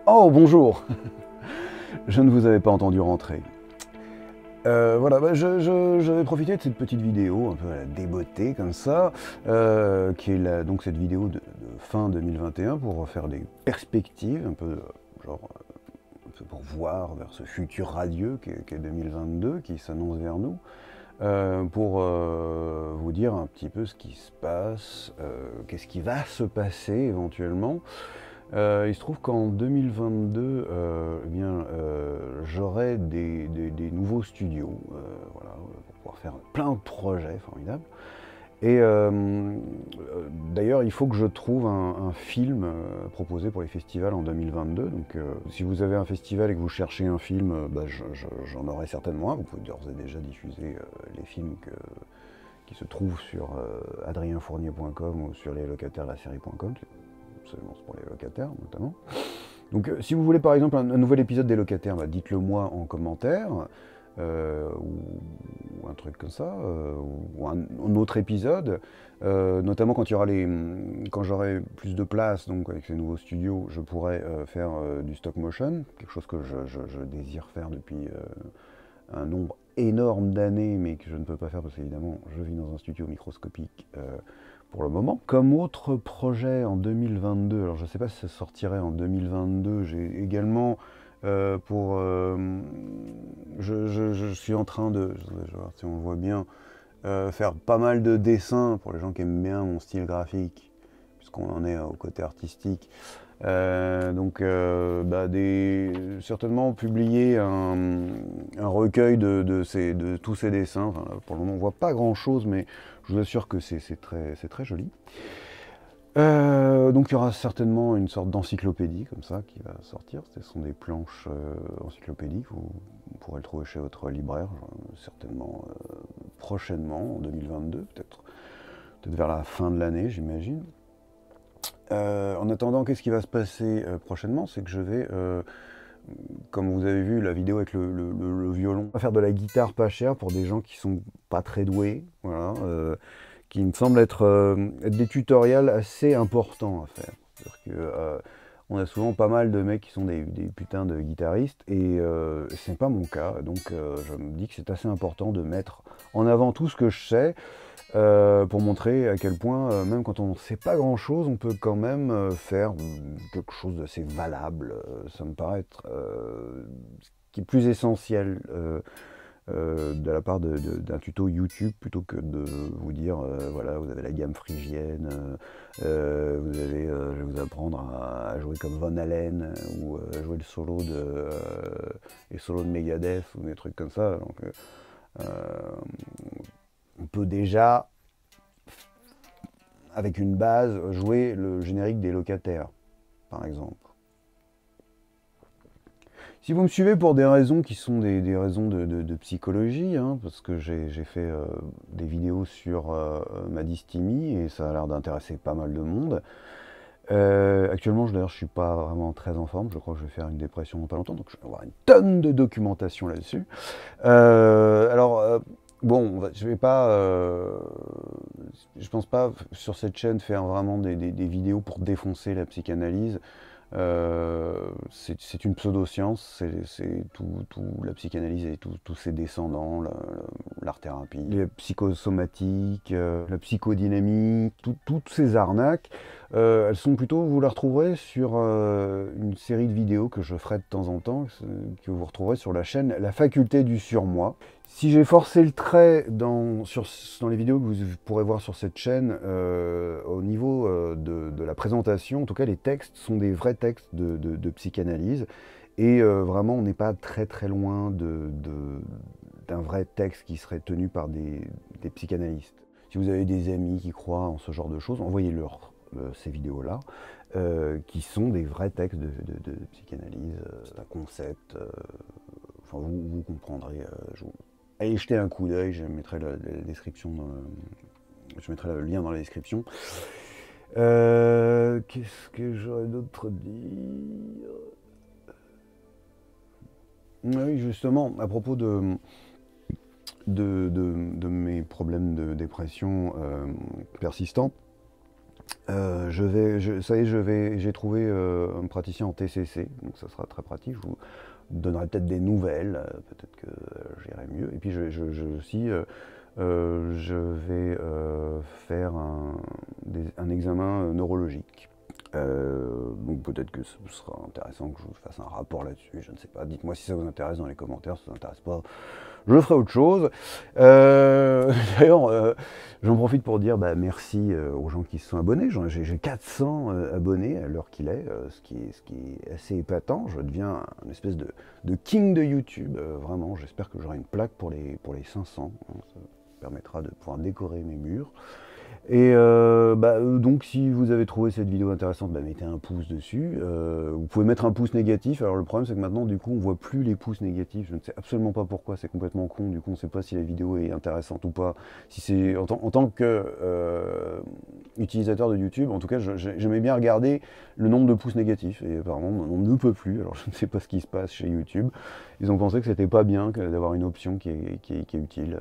Oh, bonjour. Je ne vous avais pas entendu rentrer. Voilà, j'avais profité de cette petite vidéo, un peu à la déboîtée comme ça, qui est donc cette vidéo de fin 2021 pour faire des perspectives, un peu genre, un peu pour voir vers ce futur radieux qu'est 2022, qui s'annonce vers nous, pour vous dire un petit peu ce qui se passe, qu'est-ce qui va se passer éventuellement. Il se trouve qu'en 2022, j'aurai des nouveaux studios, voilà, pour pouvoir faire plein de projets formidables. Et d'ailleurs, il faut que je trouve un film proposé pour les festivals en 2022. Donc, si vous avez un festival et que vous cherchez un film, j'en aurai certainement un. Vous pouvez d'ores et déjà diffuser les films qui se trouvent sur adrienfournier.com ou sur leslocataires-de-la-série.com. Absolument, c'est pour les locataires notamment. Donc si vous voulez par exemple un nouvel épisode des locataires, dites-le moi en commentaire, ou un truc comme ça, ou un autre épisode, notamment quand quand j'aurai plus de place, donc avec ces nouveaux studios, je pourrai faire du stop motion, quelque chose que je désire faire depuis un nombre énorme d'années, mais que je ne peux pas faire parce qu'évidemment je vis dans un studio microscopique pour le moment. Comme autre projet en 2022, alors je ne sais pas si ça sortirait en 2022, j'ai également je suis en train de, je vais voir si on le voit bien, faire pas mal de dessins pour les gens qui aiment bien mon style graphique, puisqu'on en est au côté artistique. Certainement publier un recueil de tous ces dessins. Enfin, pour le moment, on voit pas grand chose, mais je vous assure que c'est très joli. Donc il y aura certainement une sorte d'encyclopédie comme ça qui va sortir. Ce sont des planches encyclopédiques. Vous pourrez le trouver chez votre libraire, certainement prochainement, en 2022, peut-être vers la fin de l'année, j'imagine. En attendant, qu'est-ce qui va se passer prochainement? C'est que je vais, comme vous avez vu la vidéo avec le violon, faire de la guitare pas chère pour des gens qui sont pas très doués, voilà, qui me semblent être des tutoriels assez importants à faire. C'est-à-dire que on a souvent pas mal de mecs qui sont des putains de guitaristes et c'est pas mon cas, donc je me dis que c'est assez important de mettre en avant tout ce que je sais pour montrer à quel point, même quand on ne sait pas grand chose, on peut quand même faire quelque chose d'assez valable. Ça me paraît être ce qui est plus essentiel de la part d'un tuto YouTube plutôt que de vous dire voilà, vous avez la gamme phrygienne, je vais vous apprendre à jouer comme Van Halen ou jouer les solos de Megadeth ou des trucs comme ça. Donc, on peut déjà, avec une base, jouer le générique des locataires, par exemple. Si vous me suivez pour des raisons qui sont des raisons de psychologie, hein, parce que j'ai fait des vidéos sur ma dysthymie et ça a l'air d'intéresser pas mal de monde. Actuellement, d'ailleurs, je suis pas vraiment très en forme. Je crois que je vais faire une dépression dans pas longtemps, donc je vais avoir une tonne de documentation là-dessus. Bon, je vais pas, je pense pas sur cette chaîne faire vraiment des vidéos pour défoncer la psychanalyse. C'est une pseudo-science, c'est la psychanalyse et tous ses descendants, l'art-thérapie, les psychosomatiques, la psychodynamique, toutes ces arnaques, elles sont plutôt, vous la retrouverez sur une série de vidéos que je ferai de temps en temps, que vous retrouverez sur la chaîne La Faculté du Surmoi. Si j'ai forcé le trait dans les vidéos que vous pourrez voir sur cette chaîne, au niveau de la présentation, en tout cas les textes sont des vrais textes de psychanalyse, et vraiment on n'est pas très loin d'un vrai texte qui serait tenu par des psychanalystes. Si vous avez des amis qui croient en ce genre de choses, envoyez-leur ces vidéos-là, qui sont des vrais textes de psychanalyse, un concept, enfin vous comprendrez. Allez jeter un coup d'œil, je mettrai la description je mettrai le lien dans la description. Qu'est-ce que j'aurais d'autre à dire? Oui, justement, à propos de mes problèmes de dépression persistants, j'ai trouvé un praticien en TCC, donc ça sera très pratique. Je vous donnerai peut-être des nouvelles, peut-être que j'irai mieux. Et puis je vais faire un examen neurologique. Donc peut-être que ce sera intéressant que je vous fasse un rapport là-dessus, je ne sais pas. Dites-moi si ça vous intéresse dans les commentaires, si ça ne vous intéresse pas, je ferai autre chose. D'ailleurs, j'en profite pour dire merci aux gens qui se sont abonnés. J'ai 400 abonnés à l'heure qu'il est, ce qui est assez épatant. Je deviens une espèce de king de YouTube, vraiment. J'espère que j'aurai une plaque pour les 500. Ça permettra de pouvoir décorer mes murs. Et donc si vous avez trouvé cette vidéo intéressante, mettez un pouce dessus. Vous pouvez mettre un pouce négatif. Alors le problème c'est que maintenant du coup on voit plus les pouces négatifs. Je ne sais absolument pas pourquoi, c'est complètement con. Du coup on ne sait pas si la vidéo est intéressante ou pas. Si c'est en tant que utilisateur de YouTube, en tout cas j'aimais bien regarder le nombre de pouces négatifs. Et apparemment on ne peut plus. Alors je ne sais pas ce qui se passe chez YouTube. Ils ont pensé que c'était pas bien d'avoir une option qui est utile.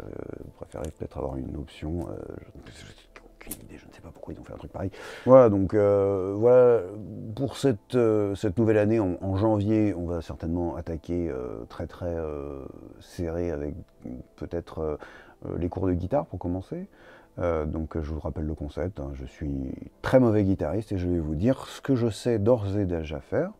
Préféraient peut-être avoir une option. Idée, je ne sais pas pourquoi ils ont fait un truc pareil. Voilà, donc voilà, pour cette nouvelle année, en janvier, on va certainement attaquer très serré avec peut-être les cours de guitare pour commencer. Donc je vous rappelle le concept, hein, je suis très mauvais guitariste et je vais vous dire ce que je sais d'ores et déjà faire.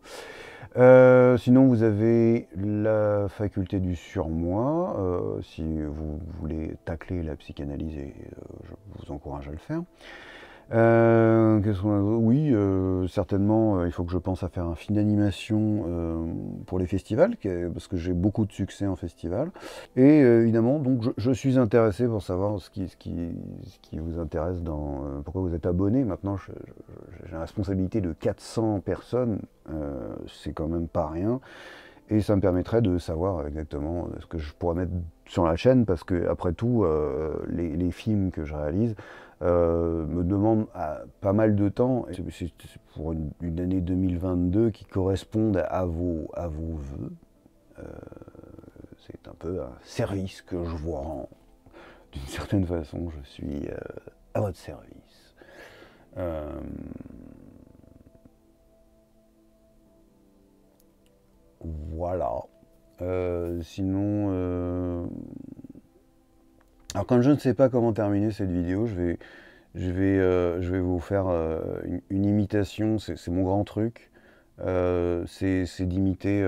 Sinon vous avez la faculté du surmoi, si vous voulez tacler la psychanalyse, je vous encourage à le faire. Oui, certainement il faut que je pense à faire un film d'animation pour les festivals, parce que j'ai beaucoup de succès en festival. Et évidemment, donc je suis intéressé pour savoir ce qui vous intéresse pourquoi vous êtes abonné. Maintenant, j'ai la responsabilité de 400 personnes, c'est quand même pas rien. Et ça me permettrait de savoir exactement ce que je pourrais mettre sur la chaîne, parce que après tout, les films que je réalise me demandent pas mal de temps. C'est pour une année 2022 qui corresponde à vos vœux. C'est un peu un service que je vous rends. D'une certaine façon, je suis à votre service. Voilà. Sinon, alors comme je ne sais pas comment terminer cette vidéo, je vais vous faire une imitation. C'est mon grand truc. C'est d'imiter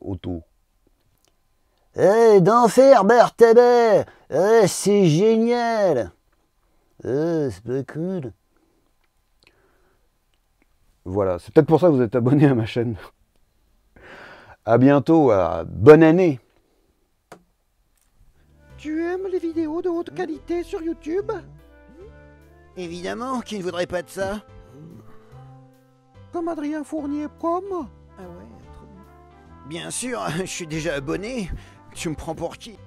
Otto. Hey, d'enfer, Berthabet! C'est génial! C'est pas cool. Voilà, c'est peut-être pour ça que vous êtes abonné à ma chaîne. À bientôt, bonne année! Tu aimes les vidéos de haute qualité sur YouTube? Évidemment, qui ne voudrait pas de ça? Comme Adrien Fournier, comme? Ah ouais, trop bien. Bien sûr, je suis déjà abonné. Tu me prends pour qui?